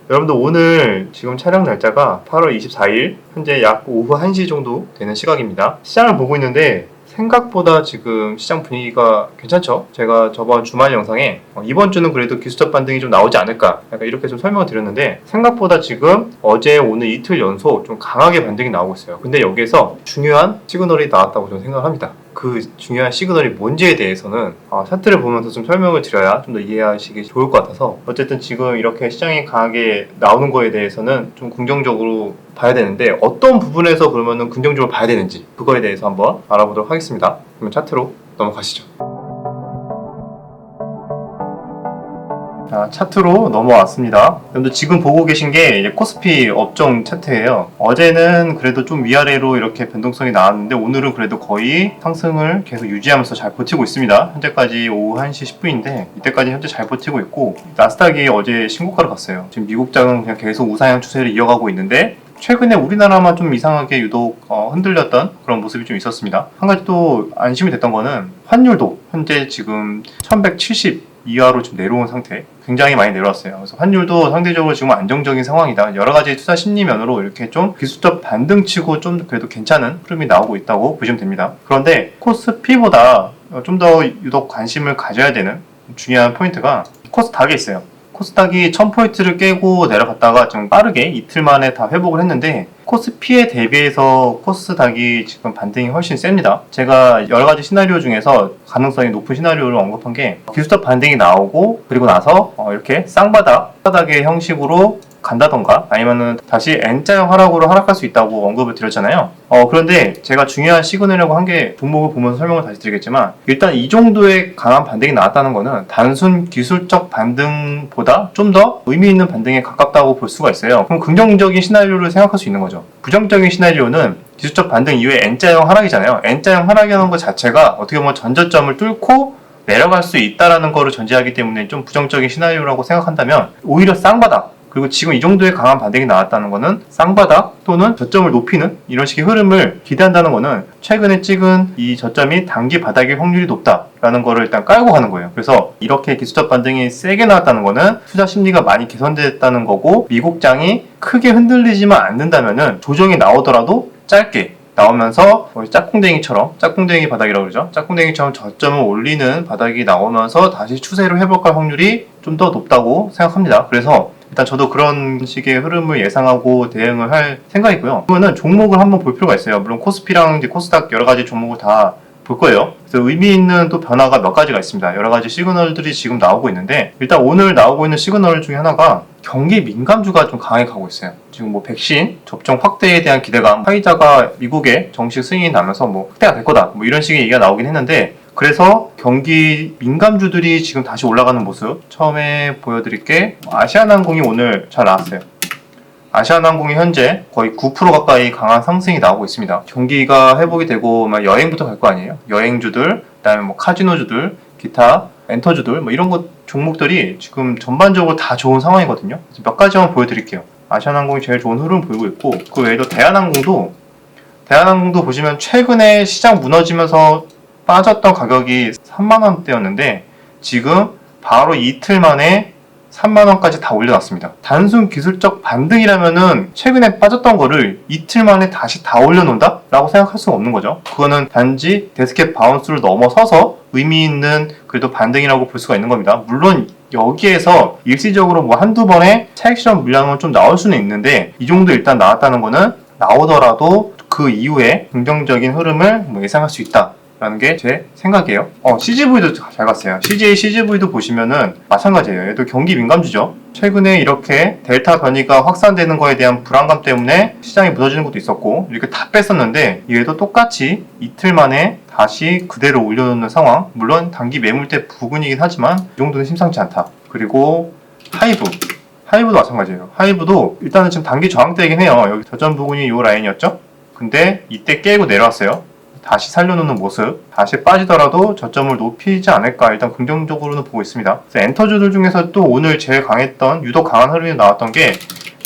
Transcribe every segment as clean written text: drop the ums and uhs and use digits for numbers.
여러분들 오늘 지금 촬영 날짜가 8월 24일 현재 약 오후 1시 정도 되는 시각입니다. 시장을 보고 있는데 생각보다 지금 시장 분위기가 괜찮죠? 제가 저번 주말 영상에 이번 주는 그래도 기술적 반등이 좀 나오지 않을까 약간 이렇게 좀 설명을 드렸는데 생각보다 지금 어제 오늘 이틀 연속 좀 강하게 반등이 나오고 있어요. 근데 여기에서 중요한 시그널이 나왔다고 저는 생각을 합니다. 그 중요한 시그널이 뭔지에 대해서는 차트를 보면서 좀 설명을 드려야 좀 더 이해하시기 좋을 것 같아서 어쨌든 지금 이렇게 시장이 강하게 나오는 거에 대해서는 좀 긍정적으로 봐야 되는데 어떤 부분에서 그러면은 긍정적으로 봐야 되는지 그거에 대해서 한번 알아보도록 하겠습니다. 그러면 차트로 넘어가시죠. 자, 차트로 넘어왔습니다. 여러분들 지금 보고 계신 게 이제 코스피 업종 차트예요. 어제는 그래도 좀 위아래로 이렇게 변동성이 나왔는데 오늘은 그래도 거의 상승을 계속 유지하면서 잘 버티고 있습니다. 현재까지 오후 1시 10분인데 이때까지 현재 잘 버티고 있고 나스닥이 어제 신고가를 갔어요. 지금 미국장은 그냥 계속 우상향 추세를 이어가고 있는데 최근에 우리나라만 좀 이상하게 유독 흔들렸던 그런 모습이 좀 있었습니다. 한 가지 또 안심이 됐던 거는 환율도 현재 지금 1170 이하로 좀 내려온 상태, 굉장히 많이 내려왔어요. 그래서 환율도 상대적으로 지금 안정적인 상황이다. 여러 가지 투자 심리면으로 이렇게 좀 기술적 반등치고 좀 그래도 괜찮은 흐름이 나오고 있다고 보시면 됩니다. 그런데 코스피보다 좀 더 유독 관심을 가져야 되는 중요한 포인트가 코스닥에 있어요. 코스닥이 1000포인트를 깨고 내려갔다가 좀 빠르게 이틀 만에 다 회복을 했는데 코스피에 대비해서 코스닥이 지금 반등이 훨씬 셉니다. 제가 여러 가지 시나리오 중에서 가능성이 높은 시나리오를 언급한 게 기술적 반등이 나오고 그리고 나서 이렇게 쌍바닥의 형식으로 간다던가 아니면은 다시 N자형 하락으로 하락할 수 있다고 언급을 드렸잖아요. 그런데 제가 중요한 시그널이라고 한 게 종목을 보면서 설명을 다시 드리겠지만 일단 이 정도의 강한 반등이 나왔다는 거는 단순 기술적 반등보다 좀 더 의미 있는 반등에 가깝다고 볼 수가 있어요. 그럼 긍정적인 시나리오를 생각할 수 있는 거죠. 부정적인 시나리오는 기술적 반등 이후에 N자형 하락이잖아요. N자형 하락이라는 것 자체가 어떻게 보면 전저점을 뚫고 내려갈 수 있다라는 거를 전제하기 때문에 좀 부정적인 시나리오라고 생각한다면 오히려 쌍바닥 그리고 지금 이 정도의 강한 반등이 나왔다는 것은 쌍바닥 또는 저점을 높이는 이런 식의 흐름을 기대한다는 것은 최근에 찍은 이 저점이 단기 바닥일 확률이 높다라는 거를 일단 깔고 가는 거예요. 그래서 이렇게 기술적 반등이 세게 나왔다는 것은 투자 심리가 많이 개선됐다는 거고 미국장이 크게 흔들리지만 않는다면은 조정이 나오더라도 짧게 나오면서 짝꿍댕이 바닥이라고 그러죠. 짝꿍댕이처럼 저점을 올리는 바닥이 나오면서 다시 추세를 회복할 확률이 좀 더 높다고 생각합니다. 그래서 일단 저도 그런 식의 흐름을 예상하고 대응을 할 생각이고요. 그러면은 종목을 한번 볼 필요가 있어요. 물론 코스피랑 이제 코스닥 여러 가지 종목을 다 볼 거예요. 그래서 의미 있는 또 변화가 몇 가지가 있습니다. 여러 가지 시그널들이 지금 나오고 있는데 일단 오늘 나오고 있는 시그널 중에 하나가 경기 민감주가 좀 강하게 가고 있어요. 지금 뭐 백신 접종 확대에 대한 기대감, 화이자가 미국에 정식 승인이 나면서 뭐 확대가 될 거다, 뭐 이런 식의 얘기가 나오긴 했는데 그래서 경기 민감주들이 지금 다시 올라가는 모습 처음에 보여드릴게 아시아나항공이 오늘 잘 나왔어요. 아시아나항공이 현재 거의 9% 가까이 강한 상승이 나오고 있습니다. 경기가 회복이 되고 여행부터 갈 거 아니에요. 여행주들, 그다음에 뭐 카지노주들, 기타 엔터주들 뭐 이런 것 종목들이 지금 전반적으로 다 좋은 상황이거든요. 그래서 몇 가지만 보여드릴게요. 아시아나항공이 제일 좋은 흐름 보이고 있고 그 외에도 대한항공도 보시면 최근에 시장 무너지면서 빠졌던 가격이 3만원대였는데 지금 바로 이틀 만에 3만원까지 다 올려놨습니다. 단순 기술적 반등이라면은 최근에 빠졌던 거를 이틀 만에 다시 다 올려놓는다? 라고 생각할 수가 없는 거죠. 그거는 단지 데스캡 바운스를 넘어서서 의미 있는 그래도 반등이라고 볼 수가 있는 겁니다. 물론 여기에서 일시적으로 뭐 한두 번의 차익 실현 물량은 좀 나올 수는 있는데 이 정도 일단 나왔다는 거는 나오더라도 그 이후에 긍정적인 흐름을 예상할 수 있다. 라는 게 제 생각이에요. CGV도 잘 갔어요. CGV도 보시면은 마찬가지예요. 얘도 경기 민감주죠. 최근에 이렇게 델타 변이가 확산되는 거에 대한 불안감 때문에 시장이 무너지는 것도 있었고 이렇게 다 뺐었는데 얘도 똑같이 이틀 만에 다시 그대로 올려놓는 상황. 물론 단기 매물대 부근이긴 하지만 이 정도는 심상치 않다. 그리고 하이브도 마찬가지예요. 하이브도 일단은 지금 단기 저항대이긴 해요. 여기 저점 부근이 이 라인이었죠. 근데 이때 깨고 내려왔어요. 다시 살려놓는 모습, 다시 빠지더라도 저점을 높이지 않을까 일단 긍정적으로는 보고 있습니다. 그래서 엔터주들 중에서 또 오늘 제일 강했던 유독 강한 흐름이 나왔던 게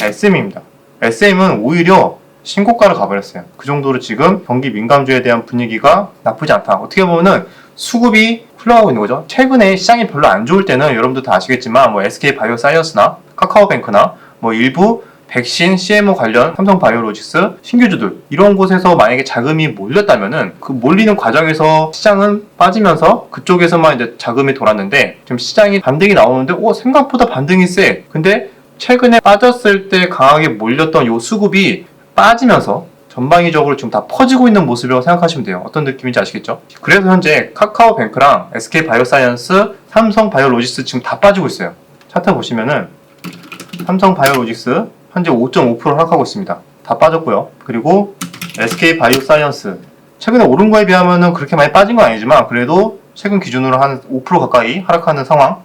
SM입니다. SM은 오히려 신고가를 가버렸어요. 그 정도로 지금 경기 민감주에 대한 분위기가 나쁘지 않다. 어떻게 보면은 수급이 흘러가고 있는 거죠. 최근에 시장이 별로 안 좋을 때는 여러분들 다 아시겠지만 뭐 SK바이오사이언스나 카카오뱅크나 뭐 일부 백신, CMO 관련 삼성바이오로직스 신규주들 이런 곳에서 만약에 자금이 몰렸다면은 그 몰리는 과정에서 시장은 빠지면서 그쪽에서만 이제 자금이 돌았는데 지금 시장이 반등이 나오는데 생각보다 반등이 세. 근데 최근에 빠졌을 때 강하게 몰렸던 요 수급이 빠지면서 전방위적으로 지금 다 퍼지고 있는 모습이라고 생각하시면 돼요. 어떤 느낌인지 아시겠죠? 그래서 현재 카카오뱅크랑 SK바이오사이언스, 삼성바이오로직스 지금 다 빠지고 있어요. 차트 보시면은 삼성바이오로직스 현재 5.5% 하락하고 있습니다. 다 빠졌고요. 그리고 SK바이오사이언스 최근에 오른 거에 비하면은 그렇게 많이 빠진 건 아니지만 그래도 최근 기준으로 한 5% 가까이 하락하는 상황.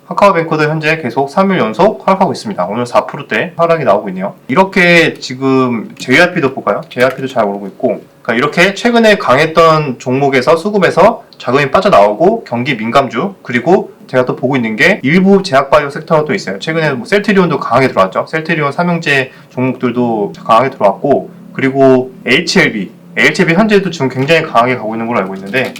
카카오뱅크도 현재 계속 3일 연속 하락하고 있습니다. 오늘 4%대 하락이 나오고 있네요. 이렇게 지금 JYP도 볼까요? JYP도 잘 오르고 있고, 그러니까 이렇게 최근에 강했던 종목에서 수급에서 자금이 빠져나오고 경기 민감주, 그리고 제가 또 보고 있는 게 일부 제약바이오 섹터가 또 있어요. 최근에 뭐 셀트리온도 강하게 들어왔죠. 셀트리온 삼형제 종목들도 강하게 들어왔고, 그리고 HLB 현재도 지금 굉장히 강하게 가고 있는 걸로 알고 있는데,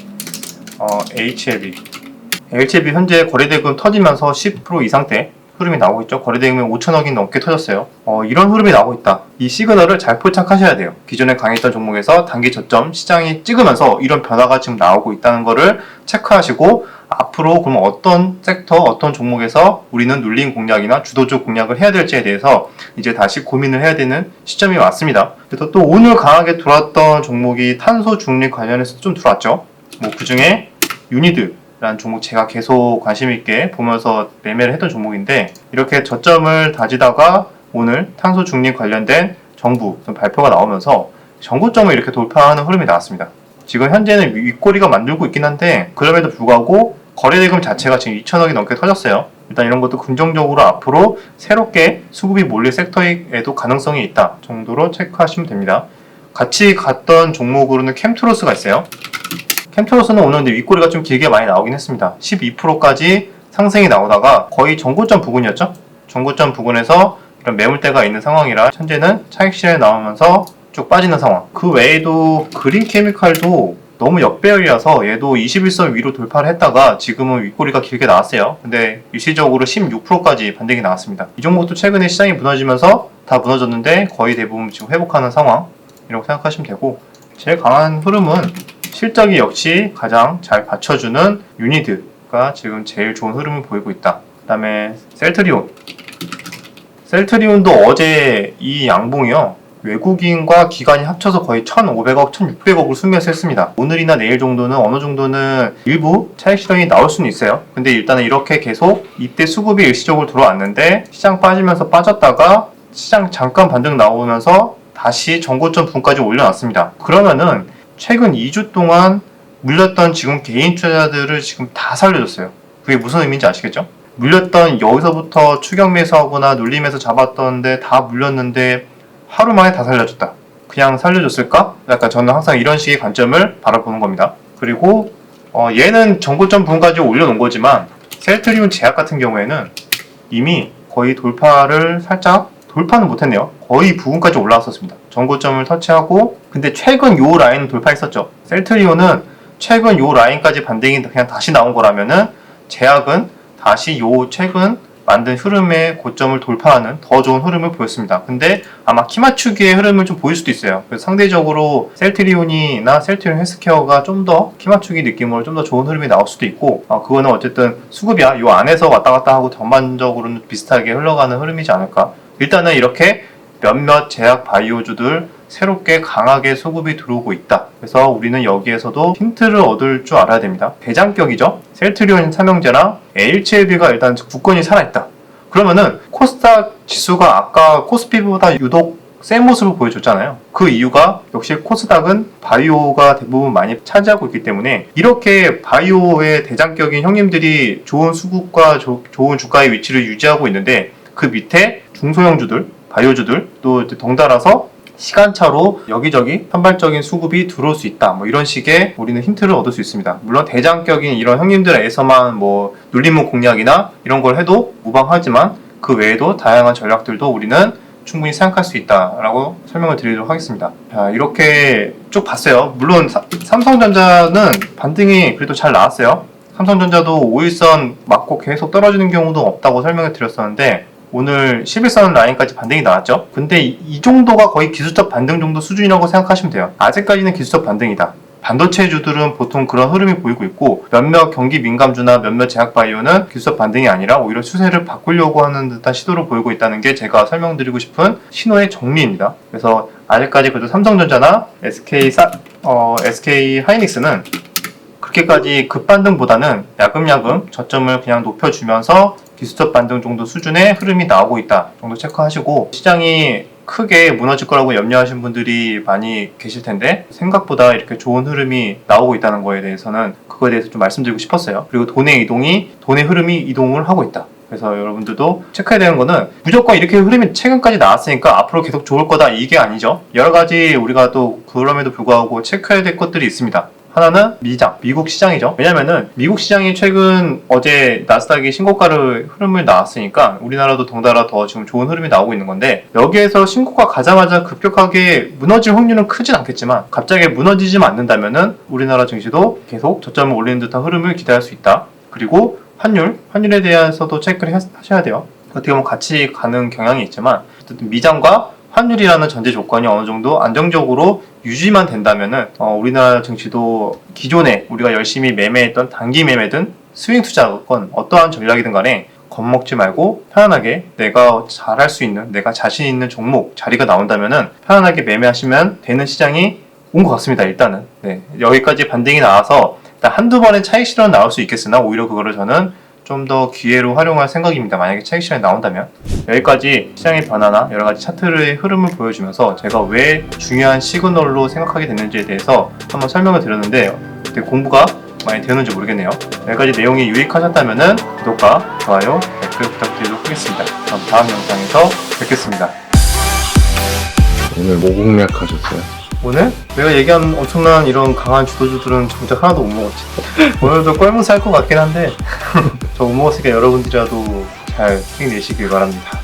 HLB 현재 거래대금 터지면서 10% 이상대 흐름이 나오고 있죠. 거래대금이 5천억이 넘게 터졌어요. 이런 흐름이 나오고 있다. 이 시그널을 잘 포착하셔야 돼요. 기존에 강했던 종목에서 단기 저점 시장이 찍으면서 이런 변화가 지금 나오고 있다는 거를 체크하시고 앞으로 그럼 어떤 섹터, 어떤 종목에서 우리는 눌림 공략이나 주도주 공략을 해야 될지에 대해서 이제 다시 고민을 해야 되는 시점이 왔습니다. 그래서 또 오늘 강하게 들어왔던 종목이 탄소 중립 관련해서 좀 들어왔죠. 뭐 그중에 유니드 라는 종목 제가 계속 관심 있게 보면서 매매를 했던 종목인데 이렇게 저점을 다지다가 오늘 탄소 중립 관련된 정부 발표가 나오면서 전고점을 이렇게 돌파하는 흐름이 나왔습니다. 지금 현재는 윗꼬리가 만들고 있긴 한데 그럼에도 불구하고 거래대금 자체가 지금 2천억이 넘게 터졌어요. 일단 이런 것도 긍정적으로 앞으로 새롭게 수급이 몰릴 섹터에도 가능성이 있다 정도로 체크하시면 됩니다. 같이 갔던 종목으로는 캠트로스가 있어요. 캠트로스는 오늘 근데 윗꼬리가 좀 길게 많이 나오긴 했습니다. 12%까지 상승이 나오다가 거의 전고점 부근이었죠. 전고점 부근에서 이런 매물대가 있는 상황이라 현재는 차익 실현이 나오면서 쭉 빠지는 상황. 그 외에도 그린케미칼도 너무 역배열이라서 얘도 21선 위로 돌파를 했다가 지금은 윗꼬리가 길게 나왔어요. 근데 일시적으로 16%까지 반등이 나왔습니다. 이 종목도 최근에 시장이 무너지면서 다 무너졌는데 거의 대부분 지금 회복하는 상황이라고 생각하시면 되고, 제일 강한 흐름은 실적이 역시 가장 잘 받쳐주는 유니드가 지금 제일 좋은 흐름을 보이고 있다. 그 다음에 셀트리온도 어제 이 양봉이요, 외국인과 기관이 합쳐서 거의 1,500억, 1,600억을 순매수 했습니다. 오늘이나 내일 정도는 어느 정도는 일부 차익 실현이 나올 수는 있어요. 근데 일단은 이렇게 계속 이때 수급이 일시적으로 들어왔는데 시장 빠지면서 빠졌다가 시장 잠깐 반등 나오면서 다시 전고점 부분까지 올려놨습니다. 그러면은 최근 2주 동안 물렸던 지금 개인 투자자들을 지금 다 살려줬어요. 그게 무슨 의미인지 아시겠죠? 물렸던 여기서부터 추격 매수하거나 눌림에서 잡았던데 다 물렸는데 하루 만에 다 살려줬다. 그냥 살려줬을까? 약간 저는 항상 이런 식의 관점을 바라보는 겁니다. 그리고 얘는 전고점 부분까지 올려놓은 거지만 셀트리온 제약 같은 경우에는 이미 거의 돌파는 못했네요. 거의 부근까지 올라왔었습니다. 전고점을 터치하고, 근데 최근 요 라인 돌파했었죠. 셀트리온은 최근 요 라인까지 반등이 그냥 다시 나온 거라면은 제약은 다시 요 최근 만든 흐름의 고점을 돌파하는 더 좋은 흐름을 보였습니다. 근데 아마 키 맞추기의 흐름을 좀 보일 수도 있어요. 그래서 상대적으로 셀트리온이나 셀트리온 헬스케어가 좀 더 키 맞추기 느낌으로 좀 더 좋은 흐름이 나올 수도 있고, 그거는 어쨌든 수급이야. 요 안에서 왔다 갔다 하고 전반적으로는 비슷하게 흘러가는 흐름이지 않을까. 일단은 이렇게 몇몇 제약 바이오주들 새롭게 강하게 수급이 들어오고 있다. 그래서 우리는 여기에서도 힌트를 얻을 줄 알아야 됩니다. 대장격이죠. 셀트리온 삼형제랑 HLB가 일단 굳건히 살아있다. 그러면은 코스닥 지수가 아까 코스피보다 유독 센 모습을 보여줬잖아요. 그 이유가 역시 코스닥은 바이오가 대부분 많이 차지하고 있기 때문에 이렇게 바이오의 대장격인 형님들이 좋은 수급과 좋은 주가의 위치를 유지하고 있는데 그 밑에 중소형주들, 바이오주들 또 덩달아서 시간차로 여기저기 산발적인 수급이 들어올 수 있다. 뭐 이런 식의 우리는 힌트를 얻을 수 있습니다. 물론 대장격인 이런 형님들에서만 뭐 눌림목 공략이나 이런 걸 해도 무방하지만 그 외에도 다양한 전략들도 우리는 충분히 생각할 수 있다라고 설명을 드리도록 하겠습니다. 자, 이렇게 쭉 봤어요. 물론 삼성전자는 반등이 그래도 잘 나왔어요. 삼성전자도 5일선 맞고 계속 떨어지는 경우도 없다고 설명을 드렸었는데 오늘 11선 라인까지 반등이 나왔죠. 근데 이 정도가 거의 기술적 반등 정도 수준이라고 생각하시면 돼요. 아직까지는 기술적 반등이다. 반도체주들은 보통 그런 흐름이 보이고 있고 몇몇 경기 민감주나 몇몇 제약바이오는 기술적 반등이 아니라 오히려 추세를 바꾸려고 하는 듯한 시도를 보이고 있다는 게 제가 설명드리고 싶은 신호의 정리입니다. 그래서 아직까지 그래도 삼성전자나 SK 하이닉스는 그렇게까지 급반등보다는 야금야금 저점을 그냥 높여주면서 기술적 반등 정도 수준의 흐름이 나오고 있다 정도 체크하시고, 시장이 크게 무너질 거라고 염려하신 분들이 많이 계실 텐데 생각보다 이렇게 좋은 흐름이 나오고 있다는 거에 대해서는 그거에 대해서 좀 말씀드리고 싶었어요. 그리고 돈의 흐름이 이동을 하고 있다. 그래서 여러분들도 체크해야 되는 거는 무조건 이렇게 흐름이 최근까지 나왔으니까 앞으로 계속 좋을 거다 이게 아니죠. 여러 가지 우리가 또 그럼에도 불구하고 체크해야 될 것들이 있습니다. 하나는 미국 시장이죠. 왜냐면은 미국 시장이 최근 어제 나스닥이 신고가를 흐름을 나왔으니까 우리나라도 덩달아 더 지금 좋은 흐름이 나오고 있는 건데, 여기에서 신고가 가자마자 급격하게 무너질 확률은 크진 않겠지만 갑자기 무너지지 않는다면은 우리나라 증시도 계속 저점을 올리는 듯한 흐름을 기대할 수 있다. 그리고 환율에 대해서도 체크를 하셔야 돼요. 어떻게 보면 같이 가는 경향이 있지만 어쨌든 미장과 환율이라는 전제 조건이 어느 정도 안정적으로 유지만 된다면은 우리나라 증시도 기존에 우리가 열심히 매매했던 단기 매매든 스윙 투자건 어떠한 전략이든 간에 겁먹지 말고 편안하게 내가 잘할 수 있는, 내가 자신 있는 종목 자리가 나온다면은 편안하게 매매하시면 되는 시장이 온 것 같습니다. 일단은 여기까지 반등이 나와서 일단 한두 번의 차익 실현 나올 수 있겠으나 오히려 그거를 저는 좀 더 기회로 활용할 생각입니다. 만약에 차익 실현이 나온다면. 여기까지 시장의 변화나 여러가지 차트의 흐름을 보여주면서 제가 왜 중요한 시그널로 생각하게 됐는지에 대해서 한번 설명을 드렸는데 되게 공부가 많이 되었는지 모르겠네요. 여기까지 내용이 유익하셨다면 구독과 좋아요, 댓글 부탁드리도록 하겠습니다. 그럼 다음 영상에서 뵙겠습니다. 오늘 모공략 하셨어요? 오늘? 내가 얘기한 엄청난 이런 강한 주도주들은 정작 하나도 못 먹었지. 오늘도 꼴무사 할 것 같긴 한데 저 못 먹었으니까 여러분들이라도 잘 힘내시길 바랍니다.